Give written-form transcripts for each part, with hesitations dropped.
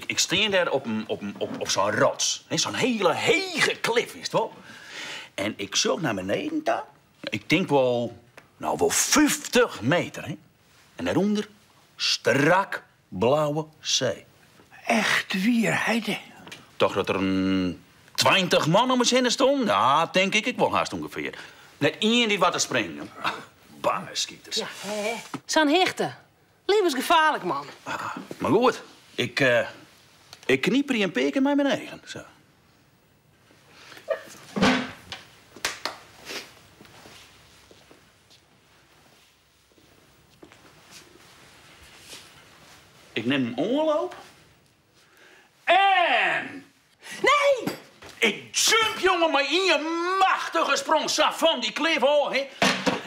ik steen daar op zo'n rots. Zo'n hele hege klif, is het wel? En ik zoek naar beneden daar. Ik denk wel 50 meter, hè? En daaronder strak blauwe zee. Echt weer, Heide? Toch dat er een 20 man om me heen stond? Ja, denk ik wel haast ongeveer. Net één die wat te springen. Bange schieters. Ja, zo'n hechte. Levensgevaarlijk, man. Maar goed, ik kniep er een peek in mijn eigen. Zo. Ik neem een oorloop. En... Nee! Ik jump, jongen, maar in je machtige sprong van die klif hoor, hè.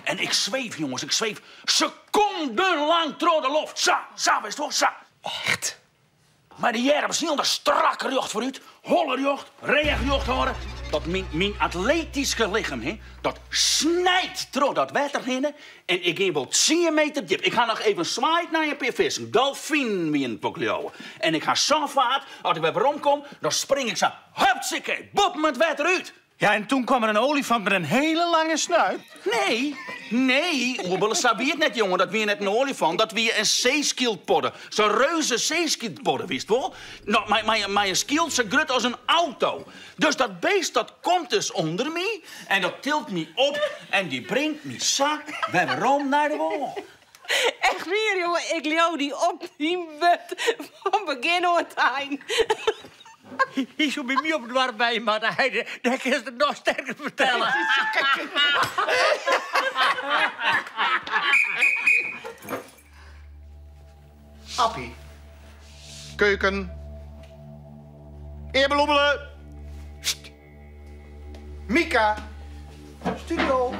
En ik zweef, jongens, ik zweef secondenlang door de lucht. Zo, is toch, zo. Echt? Maar die jaren was niet strakke jocht vooruit, holle jocht, recht jocht horen. Dat mijn atletische lichaam, hè, dat snijdt door dat water heen. En ik ging wel 10 meter diep. Ik ga nog even zwaaien naar je paar vissen. Dolfijn wie een pokleeuwen. En ik ga zo vaart, als ik weer rondkom, dan spring ik zo, hupsikke, bop met water uit. Ja, en toen kwam er een olifant met een hele lange snuit. Nee, Oebel, dat weet net, jongen. Dat weer net een olifant, dat weer een zeeskildpadden. Zo'n reuze zeeskildpadden, wist wel? Nou, maar een skild zo grut als een auto. Dus dat beest, dat komt dus onder me en dat tilt me op en die brengt me zak waarom naar de wal. Echt weer, jongen. Ik leeuw die op die bed van begin tot eind. Hij zou bij mij op het warm bij, maar Heide, dat kan je het nog sterker vertellen. Appie. Keuken. Eerbelommelen. Mika. Studio.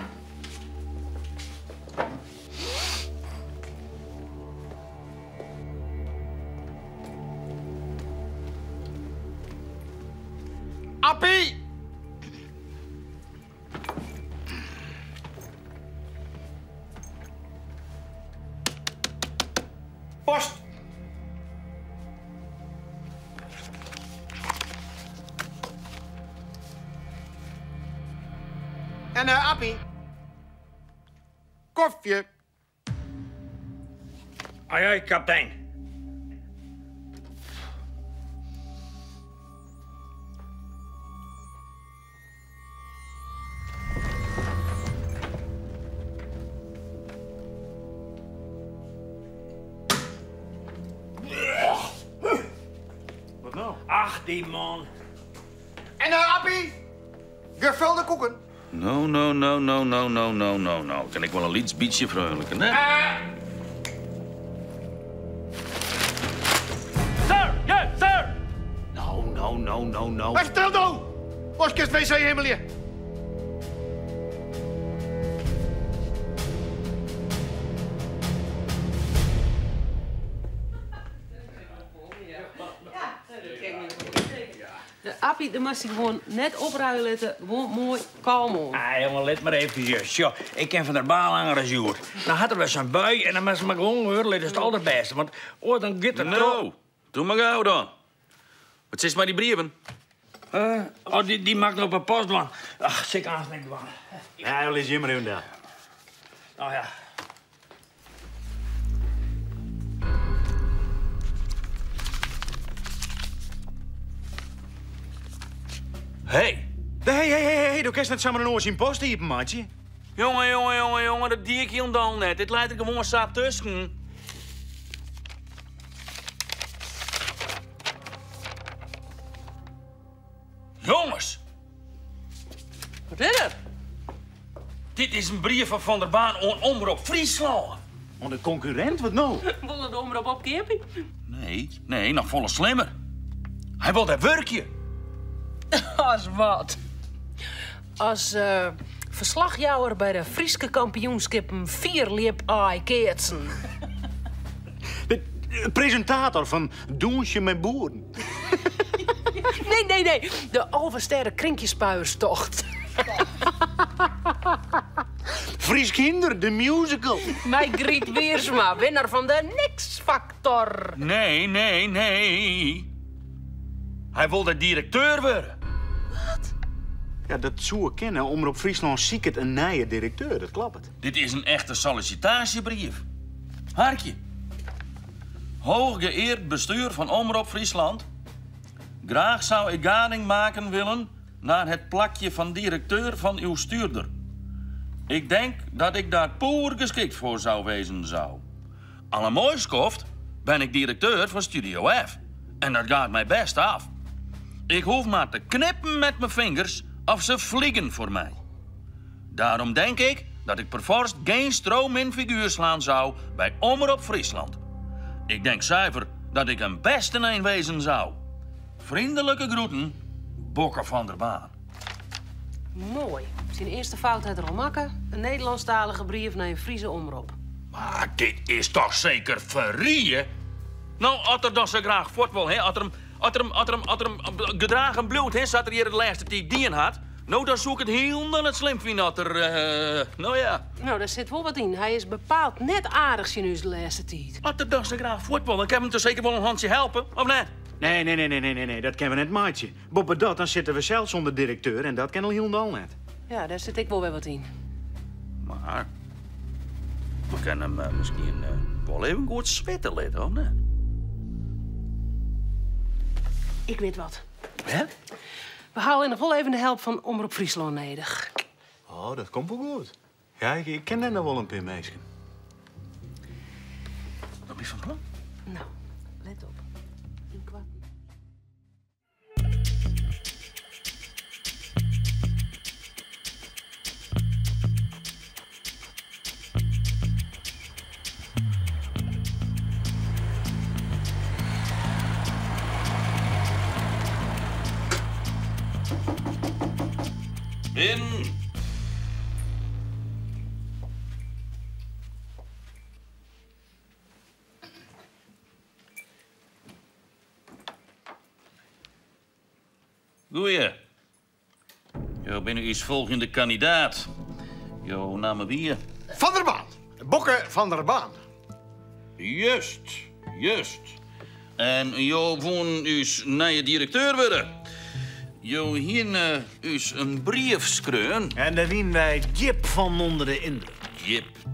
Appie. Post. En Appie. Koffie. Ai, kapitein. Wat nou? Ach, die man. En Appie. Gevulde koeken. No. Kan ik wel een iets beetje vrolijker, hè? Sir! Ja, sir! No. Wat stil nou? Boskist wc hemelje. Appie, dan moest hij gewoon net opruilen, gewoon mooi kalm op. Ah, jongen, let maar even. Joh, ik ken van de baan langer als Joert. Dan had er wel zo'n bui en dan moest ze maar gewoon horen. Dat is het allerbeste. Want dan gaat het Nou, doe maar gauw dan. Wat is maar die brieven? die maakt op een postman. Ach, zeker aansnikken man. Ja, dat is jammer inderdaad. Oh ja. Hey, Doe kerst net samen een oor zien post hier, maatje. Jongen, dat die ik hier al net. Dit leidt er gewoon staat tussen. Jongens, Wat is het? dit is een brief van Van der Baan aan Omroep Friesland. Want de concurrent, wat nou? Willen de omroep op camping? Nee, nog volle slimmer. Hij wil daar werkje. Als wat? Als verslagjouwer bij de Frieske kampioenschappen 4 liep ai keertsen. De presentator van Doensje met Boeren. Nee. De Alversterre Krinkjespuierstocht. Fries Kinder, de musical. Mij Griet Wiersma, winnaar van de X-Factor. Nee. Hij wilde directeur worden. Ja, dat zou ik kennen. Omroep Friesland ziek het een nieuwe directeur, dat klopt het. Dit is een echte sollicitatiebrief. Harkje. Hooggeëerd bestuur van Omroep Friesland. Graag zou ik gading maken willen naar het plakje van directeur van uw stuurder. Ik denk dat ik daar poer geschikt voor zou wezen zou. Allermooiskoft ben ik directeur van Studio F. En dat gaat mij best af. Ik hoef maar te knippen met mijn vingers of ze vliegen voor mij. Daarom denk ik dat ik perforce geen stroom in figuur slaan zou bij Omroep Friesland. Ik denk zuiver dat ik een beste een wezen zou. Vriendelijke groeten, Bokke van der Baan. Mooi. Zijn eerste fout uit Romakken. Een Nederlandstalige brief naar een Friese omroep. Maar dit is toch zeker verrieën? Nou, als er dan zo graag voort wil, hè? Als er hem gedragen bloed, hè? Zat er hier het laatste tijd die had. Nou, dan zoek ik het heel dan het slim vinden dat er, nou ja. Nou, daar zit wel wat in. Hij is bepaald net aardig sinus de laatste tijd. Als er dan zo graag voort wil, dan kan hem toch zeker wel een handje helpen, of net? Nee, dat kennen we net maatje. Boppe dat, dan zitten we zelfs zonder directeur en dat kennen we heel al net. Ja, daar zit ik wel weer wat in. Maar we kunnen hem misschien wel even goed zweten laten, of net? Ik weet wat. Hè? We halen nog wel even de help van Omroep Friesland nodig. Oh, dat komt wel goed. Ja, ik ken er nog wel een paar meisjes. Wat ben je van plan? Nou, let op. Een kwart. In. Goeie. Jo ben u eens volgende kandidaat. Jo naam wie? Van der Baan. Bokke van der Baan. Juist. En jo woon us nieuwe directeur worden. Jo hier us een brief schreeuwen. En daar wien wij Jip van onder de indruk.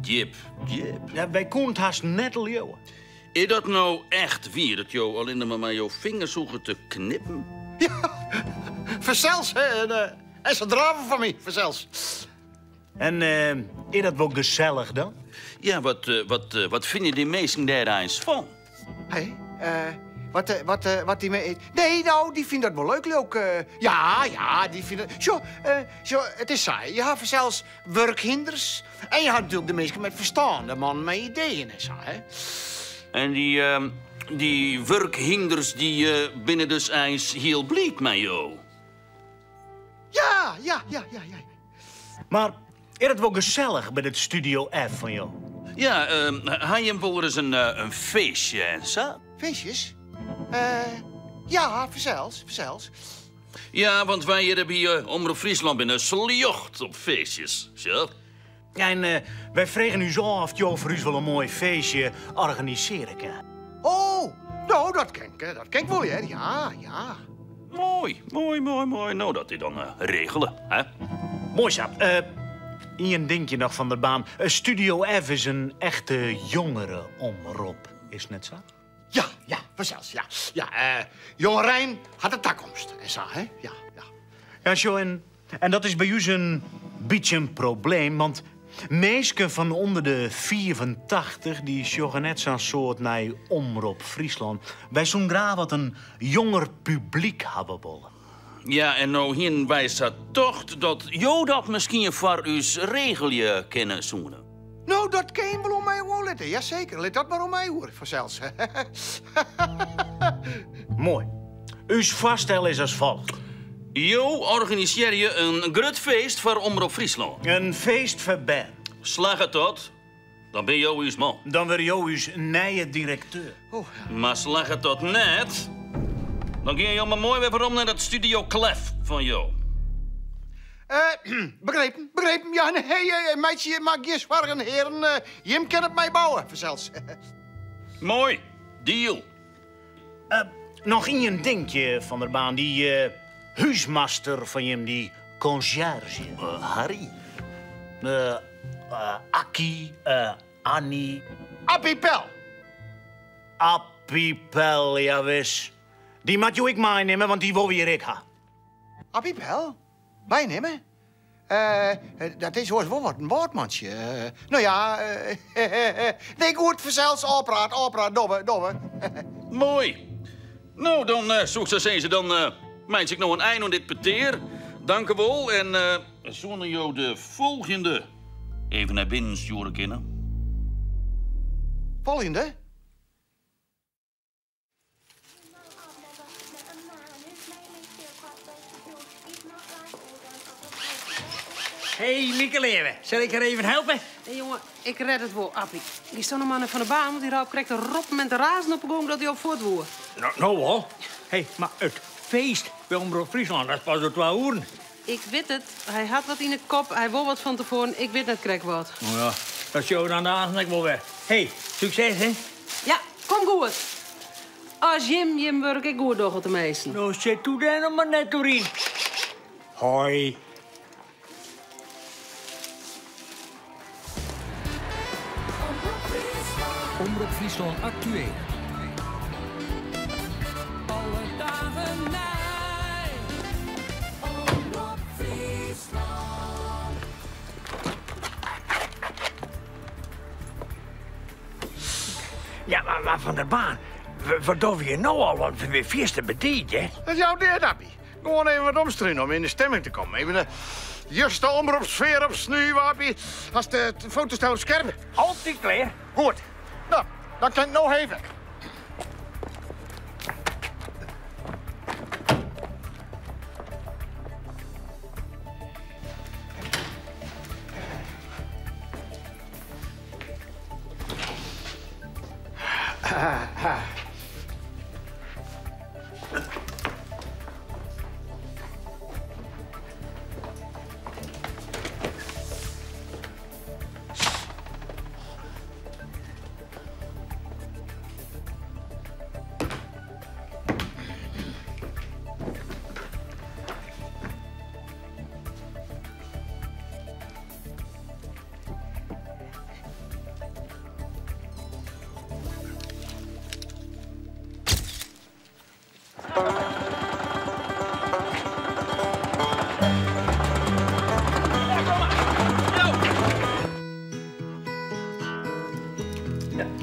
Jip. Ja, wij konden haast net al jou. Is dat nou echt wie dat jo alleen maar met jouw vingers zoeken te knippen? Verzels, hè. En ze draven van mij, verzels. En is dat wel gezellig dan? Ja, wat vinden die mensen daar eens van? Hé, wat die mee eet? Nee, nou, die vindt dat wel leuk, ook. Ja, die vindt het... Zo, het is saai. Je hebt zelfs werkhinders. En je hebt natuurlijk de mensen met verstand, de man met ideeën en zo, hè. En die werkhinders die binnen dus eens heel blied met jou. Ja. Maar is het wel gezellig bij het Studio F van jou? Ja, hij hem wel eens een feestje en zo. Feestjes? Ja, verzels. Ja, want wij hier bij Omroep Friesland binnen sliocht op feestjes, zo. Ja, en wij vregen u zo of jou voor u wel een mooi feestje organiseren kan. Oh, nou, dat ken ik wel, hè. Ja. Mooi. Nou, dat is dan regelen, hè? Mooi, Sap. Ian Dinkje nog van der Baan. Studio F is een echte jongerenomroep, is het net zo? Ja, verzels, ja. Jonge Rijn had de takkomst en zo, hè. Ja. Ja, zo, en dat is bij u een beetje een probleem, want meesten van onder de 84 die joggen net zo'n soort naar Omroep Friesland. Wij zo'n graag wat een jonger publiek hebben willen. Ja, en nou hier wijst dat toch dat jou dat misschien voor uw regelje kunnen zoenen. Nou, dat kan je wel om mij hoor, letten. Jazeker, let dat maar om mij hoor, verzels. Mooi. Uw voorstel is als volgt. Jo organiseer je een groot feest voor Omroep Friesland. Een feest voor Ben. Slag het tot, dan ben jou uw man. Dan weer jou uw nieuwe directeur. Maar slag het tot net, dan ga je maar mooi weer waarom naar dat Studio Clef van jou. Begrepen. Ja, nee, meisje, maak je zwaar, heren. Jim kan het mij bouwen, zelfs. Mooi. Deal. Nog één dingetje, Van der Baan. Die huismaster van je, die conciërge. Harry. Akkie, Annie. Appie Pel. Appie Pel, ja wis. Die moet je ik meenemen, want die wil weer ik ha. Appie Pel? Bijnemen? Dat is wel wat een woordmansje. Nou ja, nee, goed, verzels, oppraat, dobbe. Mooi. Nou, dan zoek ze zeggen, dan meent ik nog een eind aan dit peteer. Dank u wel. En zullen jou de volgende even naar binnen sturen kunnen? Volgende? Hey, Mieke Leeuwen, zal ik er even helpen? Nee, jongen, ik red het wel, Appie. Die stond een man van de baan, want die raap krijgt een rop met de razen op de boom dat hij op voortwoer. Nou wel. Hey, maar het feest bij Omroep Friesland, dat is pas door 2 uur. Ik weet het. Hij had wat in de kop, hij wou wat van tevoren. Ik weet net krijg wat. Nou ja, dat show dan de avond wel weer. Hey, succes, hè? Ja, kom goed. Als Jim werk ik goed nog op de meesten. Nou, zet toe dan nog maar net doorheen. Hoi. Omroep Friesland actueel. Alle dagen nij. Omroep Friesland. Ja, maar Van der Baan, wat doen we hier nou al? Want we weer feesten bediend, hè? Dat is jouw deer, Appie. Gewoon even wat omstruinen om in de stemming te komen. Even de juiste omroepsfeer opsnuiven, Appie. Als de fotostel op scherp. Altijd klaar. Goed. Nou, dan kan ik nog even.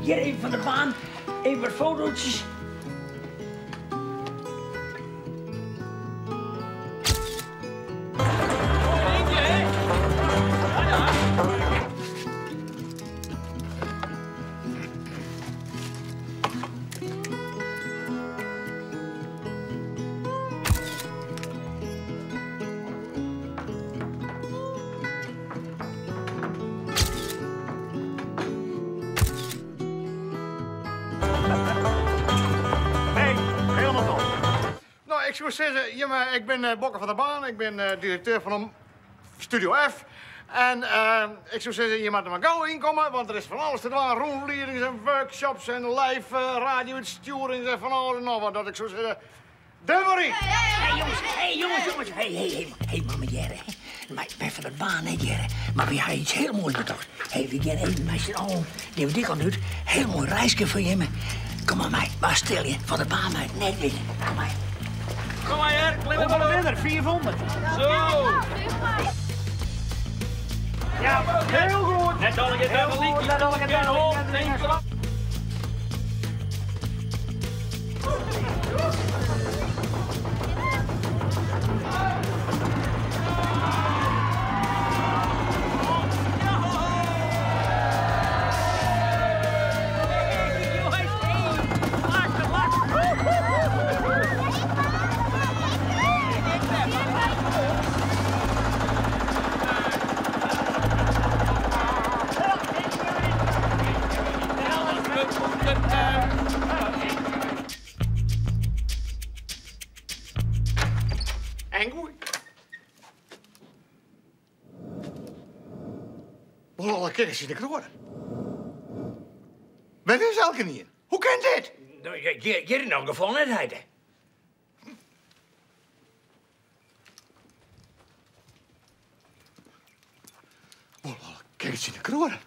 Hier even Van der Baan, even wat fotootjes. Ik zou zeggen, ik ben Bokker van der Baan. Ik ben directeur van Studio F. En ik zou zeggen, je moet er maar gauw inkomen, want er is van alles te doen. Rondleidingen en workshops en live radio-uitsturingen en van alles en nog wat. Dat ik zou zeggen, doe maar in. Hey jongens. Hey mama Jerry. Maar bij Van der Baan, hè Jerry. Maar we hebben iets heel moois bedacht. Hey, we gaan even met z'n allen, die we dik al doet, heel mooi reisje voor je. Kom maar mij, waar stil je? Van der Baan, mij, net weer. Kom maar. Kom maar hier, klim op de winnaar, 400. Zo. Ja, heel goed. Net zal ik het even niet. Net zal ik het even niet. Wel, alle kikkers in de kroren. Wat is elke niet? Hoe kan dit? Nou, je in elk geval net heiden. Wel, alle kikkers in de kroren.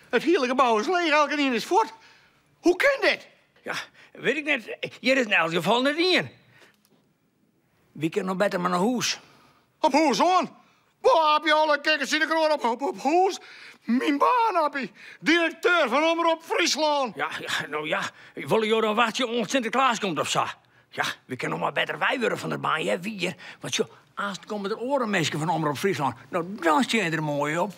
Het hele gebouw is leeg, elke niet is voort. Hoe kan dit? Ja, weet ik net. Hier is in elk geval net in. Wie kan nog beter maar naar huis? Op hoe, zoon? Waar heb je alle kikkers in de kroren op hoe? Mijn baan heb je. Directeur van Omroep Friesland. Ja, nou ja. Willen jullie dan wachten tot Sinterklaas komt of zo? Ja, we kunnen nog maar beter wij worden van de baan, hè, wie? Want joh, als het komen er orenmeisjes van Omroep Friesland, nou, dan sta je er mooi op.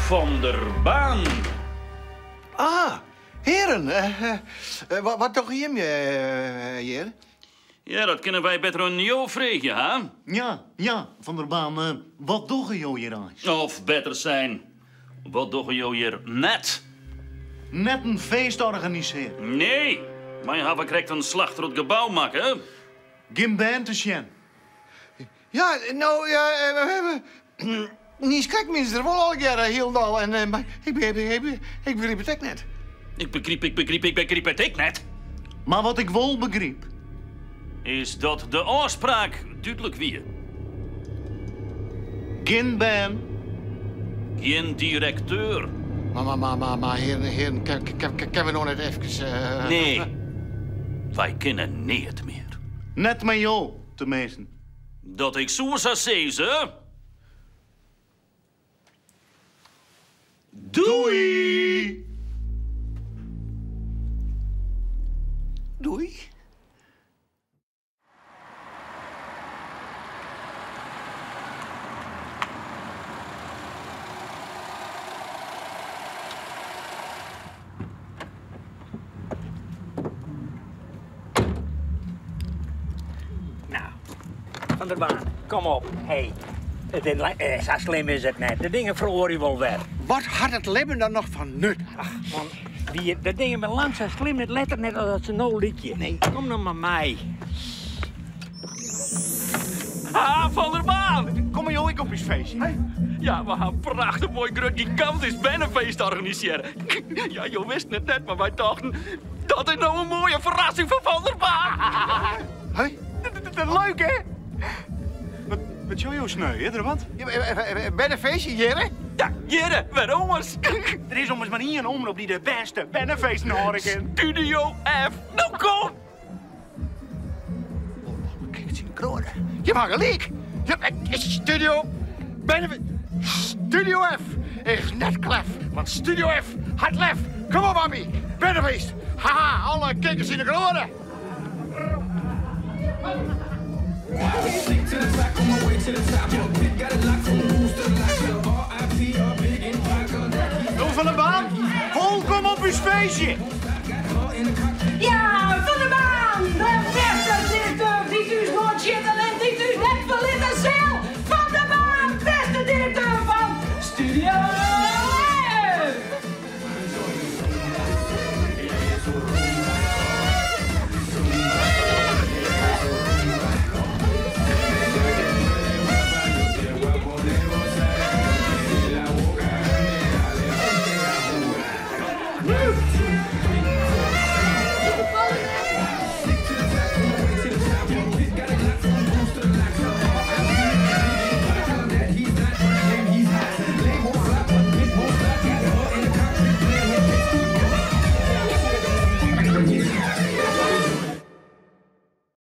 Van der Baan. Ah, heren. Wat toch hier, hier? Ja, dat kunnen wij beter aan jou vragen, hè? Ja, Van der Baan, wat doe je hier aan? Of beter zijn, wat doe je hier net? Net een feest organiseren. Nee, wij hebben correct een slag door het gebouw maken. Geen band te zien. Ja, nou, ja, we hebben... Niet kijk, mensen, er wel al jaren heel dal. En maar ik begreep het ook net. Ik begreep het ik net. Maar wat ik wel begreep. Is dat de afspraak duidelijk wie? Geen band. Geen directeur. Maar heren, kan we nog net even... Nee, wij kennen niet meer. Net met jou, tenminste. Dat ik zo zou zeggen. Doei! Doei. Nou, Van der Baan, kom op. Hey, zo slim is het net. De dingen verloor je wel weer. Wat had het leven dan nog van nut? Ach, man, de dingen met lang zijn slim net letter net als een nou liedje. Nee, kom dan maar mij. Van der Baan! Kom maar joh, ik op je feestje. Ja, we gaan een prachtig mooi groot gigantisch bannenfeest organiseren. Ja, je wist het net, maar wij dachten... Dat is nou een mooie verrassing voor Van der Baan. Hé? Leuk, hè? Wat joh, sneu, hè, wat? Ben een feestje, heren? Ja, jere, waarom eens? Er is om eens maar hier een omroep die de beste bannenfeesten horen kan. Studio F, nou kom! Kijk, het zien kronen. Je mag gelijk. Studio F is net klef. Want Studio F had lef. Kom op, mami. Bannenfeest. Haha, alle kijkers in de kronen. Doe Van der Baan, kom op uw feestje.